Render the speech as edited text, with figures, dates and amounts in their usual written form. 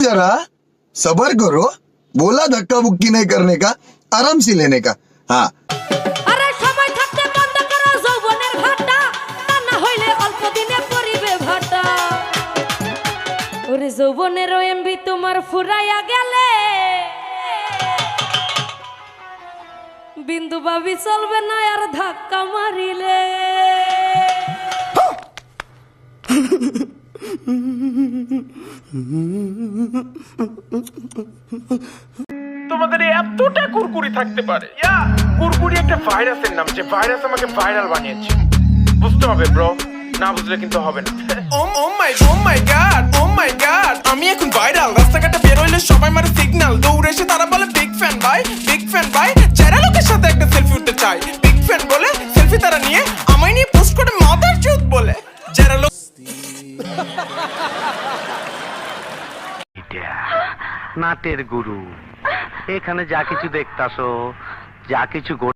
जरा सबर करो, बोला धक्का बुक्की नहीं करने का, आराम से लेने का। हाँ আরে সময় থাকতে বন্ধ করো যৌবনের ভাটা, তা না হইলে অল্প দিনে পরিবে ভাটা। ওরে যৌবনের এমবি তোমার ফুরাইয়া গেলে বিন্দু ভাবি চলবে না আর ধাক্কা মারিলে। তোমাদের এতটা কুরকুরি থাকতে পারে? কুরকুরি একটা ভাইরাসের নাম, যে ভাইরাস আমাকে ভাইরাল বানিয়েছে। বুঝতে হবে ব্রো, না বুঝলে কিন্তু হবে না। ও মাই গড, ও মাই গড, আমি এখন ভাইরাল। রাস্তাঘাটে বের হইলে সবাই মারে সিগন্যাল, দৌড়ে এসে তারা বলে বিগ ফ্যান ভাই, বিগ ফ্যান ভাই। যারা লোকের সাথে একটা সেলফি উঠতে চায়, বিগ ফ্যান বলে সেলফি তারা নিয়ে আমায় নিয়ে পোস্ট করে মাদার চোদ বলে। যারা লোক নাটের গুরু, এখানে যা কিছু দেখতাছো, যা কিছু